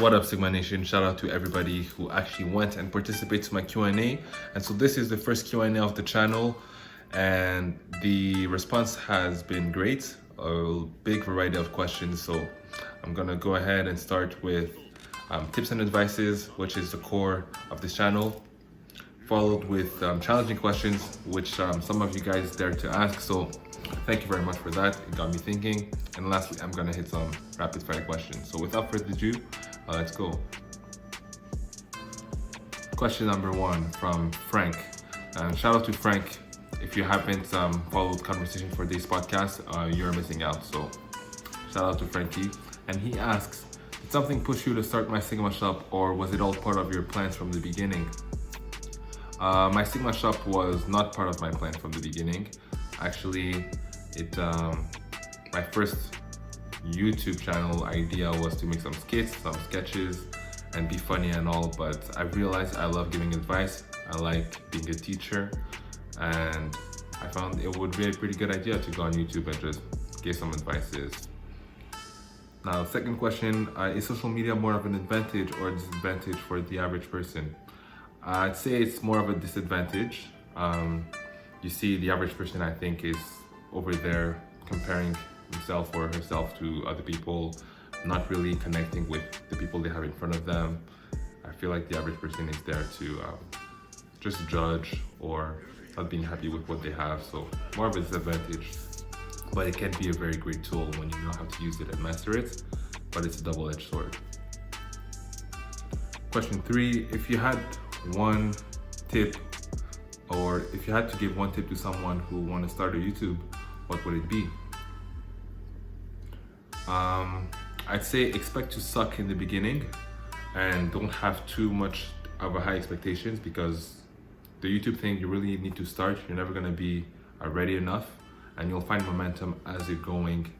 What up, Sigma Nation? Shout out to everybody who actually went and participated to my Q&A. And so this is the first Q&A of the channel, and the response has been great. A big variety of questions. So I'm gonna go ahead and start with tips and advices, which is the core of this channel, followed with challenging questions, which some of you guys dared to ask. So thank you very much for that. It got me thinking. And lastly, I'm gonna hit some rapid fire questions. So without further ado, let's go. Question number one from Frank. Shout out to Frank. If you haven't followed Conversation for Days podcast, you're missing out. So shout out to Frankie. And he asks, did something push you to start My Sigma Shop, or was it all part of your plans from the beginning? My Sigma Shop was not part of my plan from the beginning. Actually, my first YouTube channel idea was to make some skits, some sketches, and be funny and all, but I realized I love giving advice. I like being a teacher, and I found it would be a pretty good idea to go on YouTube and just give some advices. Now, second question, is social media more of an advantage or a disadvantage for the average person? I'd say it's more of a disadvantage. You see, the average person, I think, is over there comparing himself or herself to other people, not really connecting with the people they have in front of them. I feel like the average person is there to just judge or not being happy with what they have. So more of a disadvantage, but it can be a very great tool when you know how to use it and master it, but it's a double-edged sword. Question three, if you had one tip, or if you had to give one tip to someone who want to start a YouTube, what would it be? I'd say expect to suck in the beginning and don't have too much of a high expectations, because the YouTube thing, you really need to start. You're never going to be ready enough, and you'll find momentum as you're going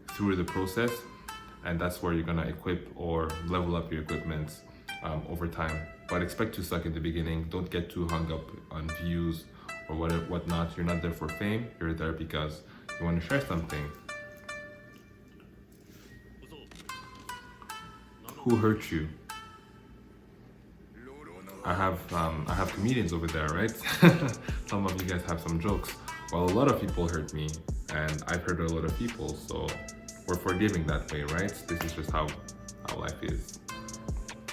through the process, and that's where you're going to equip or level up your equipment over time. But expect to suck in the beginning. Don't get too hung up on views or whatnot. You're not there for fame. You're there because you want to share something. Who hurt you? I have comedians over there, right? Some of you guys have some jokes. Well, a lot of people hurt me, and I've hurt a lot of people, so we're forgiving that way, right? This is just how life is.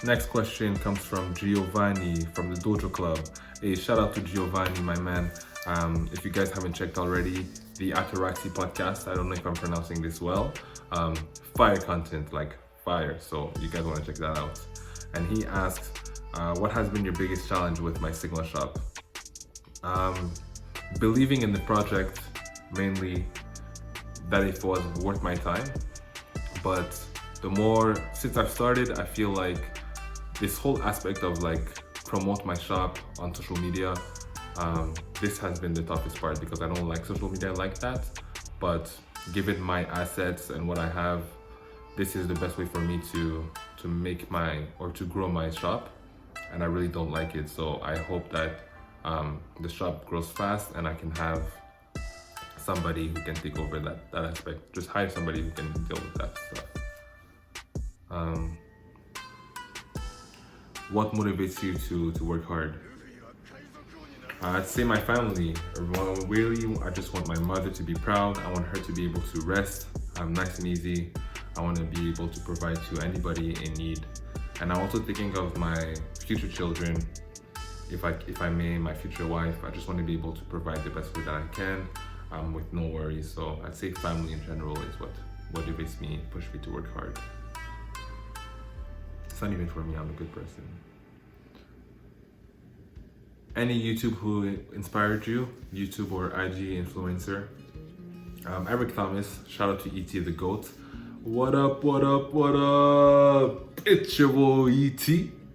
Next question comes from Giovanni from the Dojo Club. Hey, shout out to Giovanni, my man. If you guys haven't checked already, the Ataraxi podcast, I don't know if I'm pronouncing this well, fire content, like fire, so you guys want to check that out. And he asks, what has been your biggest challenge with My Sigma Shop? Believing in the project, mainly that it was worth my time, but the more, since I've started, I feel like this whole aspect of like promote my shop on social media, this has been the toughest part, because I don't like social media like that, but given my assets and what I have, this is the best way for me to make to grow my shop, and I really don't like it. So I hope that the shop grows fast and I can have somebody who can take over that aspect. Just hire somebody who can deal with that stuff. What motivates you to work hard? I'd say my family. Really, I just want my mother to be proud. I want her to be able to rest nice and easy. I want to be able to provide to anybody in need. And I'm also thinking of my future children, if I may, my future wife. I just want to be able to provide the best way that I can with no worries. So I'd say family in general is what motivates me, push me to work hard. It's not even for me, I'm a good person. Any YouTube who inspired you, YouTube or IG influencer? Eric Thomas, shout out to ET the GOAT. What up, what up, what up? It's your boy ET.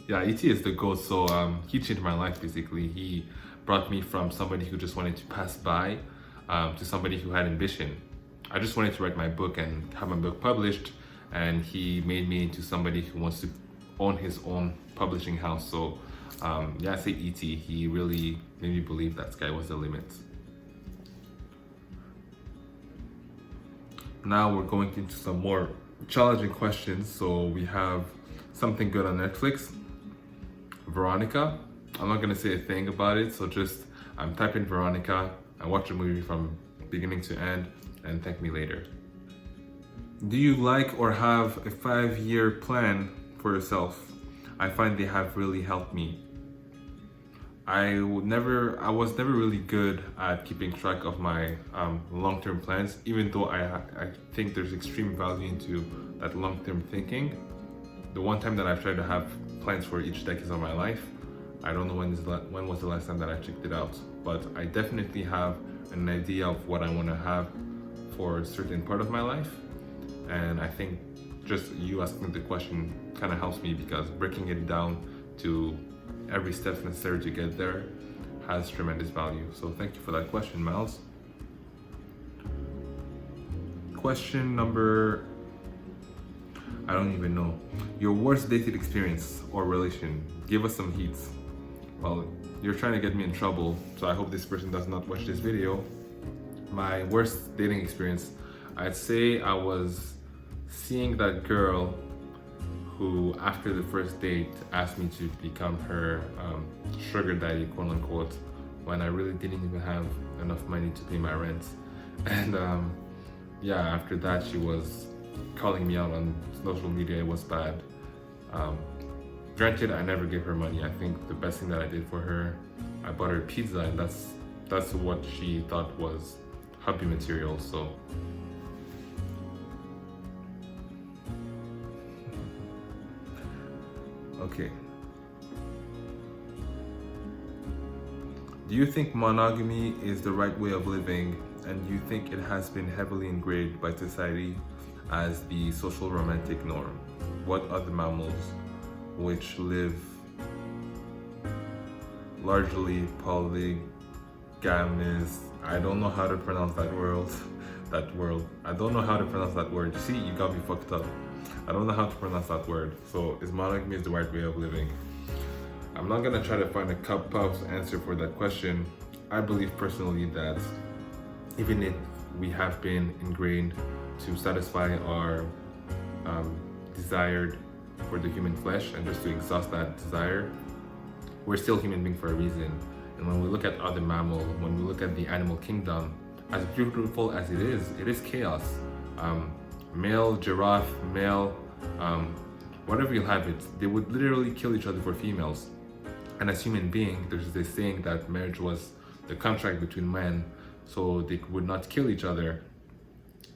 Yeah, ET is the GOAT, so he changed my life basically. He brought me from somebody who just wanted to pass by to somebody who had ambition. I just wanted to write my book and have my book published, and he made me into somebody who wants to own his own publishing house. So yeah, I say ET, he really made me believe that sky was the limit. Now we're going into some more challenging questions. So we have something good on Netflix. Veronica. I'm not gonna say a thing about it, so just type in Veronica and watch the movie from beginning to end and thank me later. Do you like or have a 5-year plan for yourself? I find they have really helped me. I was never really good at keeping track of my long-term plans, even though I think there's extreme value into that long-term thinking. The one time that I've tried to have plans for each decade of my life, I don't know when was the last time that I checked it out, but I definitely have an idea of what I want to have for a certain part of my life. And I think just you asking the question kind of helps me, because breaking it down to every step necessary to get there has tremendous value. So thank you for that question, Miles. Question number, I don't even know. Your worst dating experience or relation. Give us some heat. Well, you're trying to get me in trouble, so I hope this person does not watch this video. My worst dating experience, I'd say I was seeing that girl who, after the first date, asked me to become her sugar daddy, quote unquote, when I really didn't even have enough money to pay my rent. And yeah, after that, she was calling me out on social media. It was bad. Granted, I never gave her money. I think the best thing that I did for her, I bought her pizza, and that's what she thought was hubby material. So okay. Do you think monogamy is the right way of living, and do you think it has been heavily ingrained by society as the social romantic norm? What are the mammals which live largely polygamous? I don't know how to pronounce that word. I don't know how to pronounce that word. See, you got me fucked up. I don't know how to pronounce that word. So is monogamy the right way of living? I'm not gonna try to find a cop-out answer for that question. I believe personally that even if we have been ingrained to satisfy our desired for the human flesh and just to exhaust that desire, we're still human beings for a reason. And when we look at other mammals, when we look at the animal kingdom, as beautiful as it is chaos. Male giraffe, male, whatever you have it, they would literally kill each other for females. And as human beings, there's this saying that marriage was the contract between men, so they would not kill each other.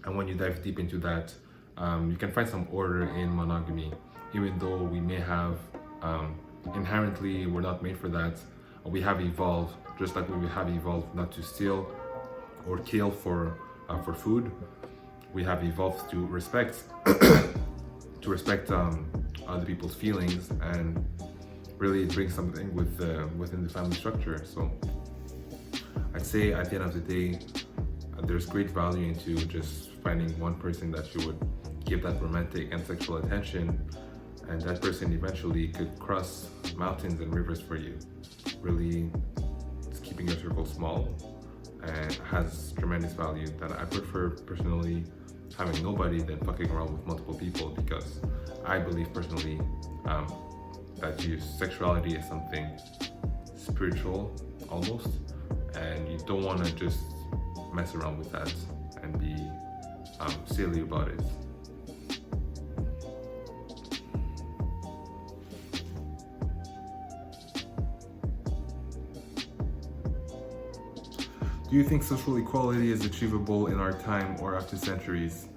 And when you dive deep into that, you can find some order in monogamy, even though we may have, inherently, we're not made for that. We have evolved, just like we have evolved not to steal or kill for food. We have evolved to respect, other people's feelings, and really it brings something within the family structure. So I'd say at the end of the day, there's great value into just finding one person that you would give that romantic and sexual attention, and that person eventually could cross mountains and rivers for you. Really, it's keeping your circle small and has tremendous value that I prefer personally having nobody than fucking around with multiple people, because I believe personally that your sexuality is something spiritual almost, and you don't want to just mess around with that and be silly about it. Do you think social equality is achievable in our time or after centuries?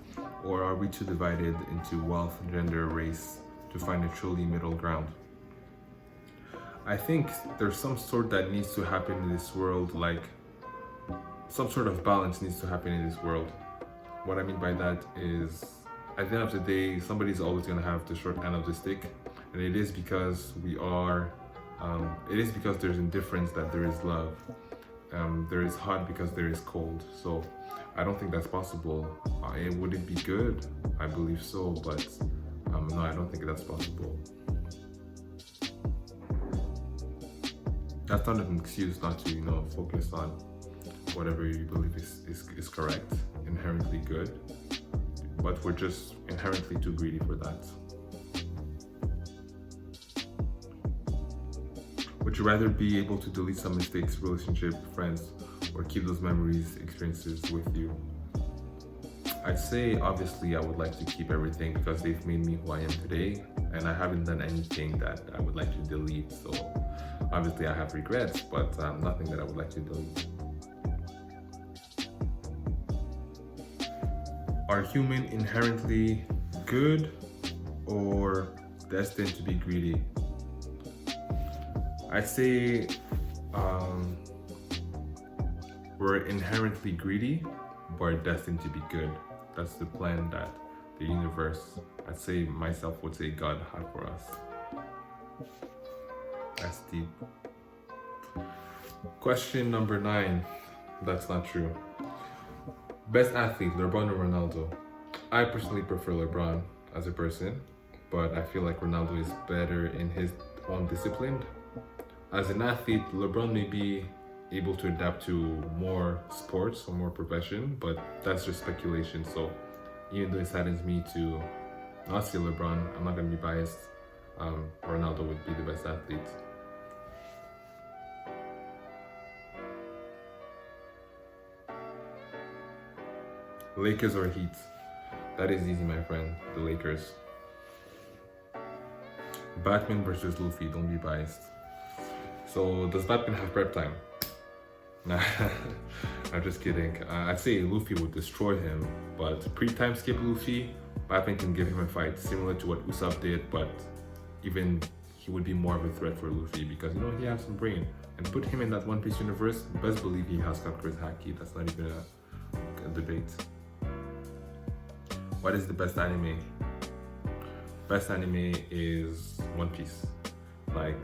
Or are we too divided into wealth, gender, race to find a truly middle ground? I think there's some sort that needs to happen in this world, like some sort of balance needs to happen in this world. What I mean by that is, at the end of the day, somebody's always going to have the short end of the stick, and it is because because there's indifference that there is love. There is hot because there is cold. So I don't think that's possible. Would it be good? I believe so, but no, I don't think that's possible. That's not an excuse not to, focus on whatever you believe is correct, inherently good, but we're just inherently too greedy for that. you rather be able to delete some mistakes, relationship, friends, or keep those memories, experiences with you? I'd say obviously I would like to keep everything because they've made me who I am today, and I haven't done anything that I would like to delete. So obviously I have regrets, but nothing that I would like to delete. Are humans inherently good or destined to be greedy? I'd say we're inherently greedy, but destined to be good. That's the plan that the universe, I'd say myself would say God had for us. That's deep. Question number 9. That's not true. Best athlete, Lebron or Ronaldo? I personally prefer Lebron as a person, but I feel like Ronaldo is better in his own discipline. As an athlete, Lebron may be able to adapt to more sports or more profession, but that's just speculation. So even though it saddens me to not see LeBron, I'm not going to be biased. Ronaldo would be the best athlete. Lakers or Heat? That is easy, my friend. The Lakers. Batman versus Luffy. Don't be biased. So does Batman have prep time? Nah, I'm just kidding. I'd say Luffy would destroy him, but pre-time skip Luffy, Batman can give him a fight similar to what Usopp did, but even he would be more of a threat for Luffy because, you know, he has some brain. And put him in that One Piece universe, best believe he has Conqueror's Haki. That's not even a debate. What is the best anime? Best anime is One Piece. Like,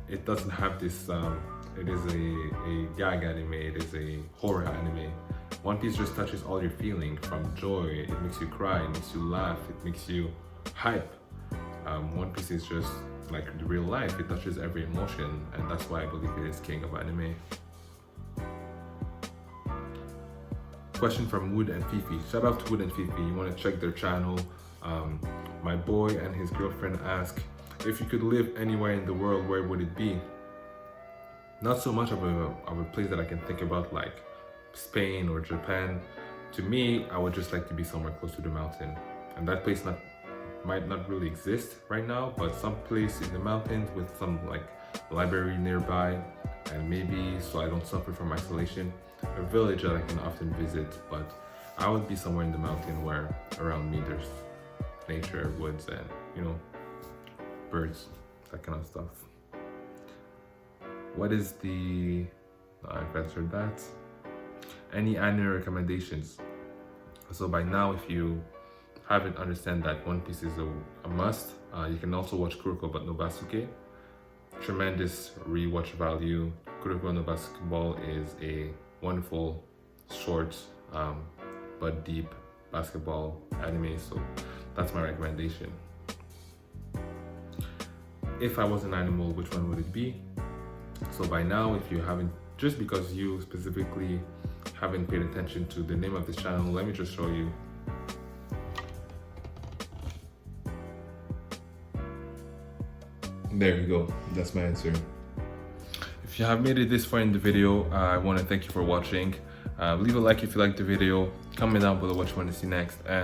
it doesn't have this, it is a gag anime, it is a horror anime. One Piece just touches all your feeling, from joy, it makes you cry, it makes you laugh, it makes you hype. One Piece is just like the real life, it touches every emotion, and that's why I believe it is king of anime. Question from Wood and Fifi. Shout out to Wood and Fifi, you want to check their channel. My boy and his girlfriend ask, if you could live anywhere in the world, where would it be? Not so much of a place that I can think about like Spain or Japan. To me, I would just like to be somewhere close to the mountain. And that place might not really exist right now, but some place in the mountains with some like library nearby, and maybe so I don't suffer from isolation, a village that I can often visit. But I would be somewhere in the mountain where around me there's nature, woods, and, you know, birds, that kind of stuff. What is the... I've answered that. Any anime recommendations? So by now, if you haven't understand that One Piece is a must, you can also watch Kuroko but no Basuke. Tremendous rewatch value. Kuroko no Basketball is a wonderful, short, but deep basketball anime, so that's my recommendation. If I was an animal, which one would it be? So by now, if you haven't, just because you specifically haven't paid attention to the name of this channel, let me just show you. There you go, that's my answer. If you have made it this far in the video, I want to thank you for watching. Leave a like if you liked the video, comment down below what you want to see next, and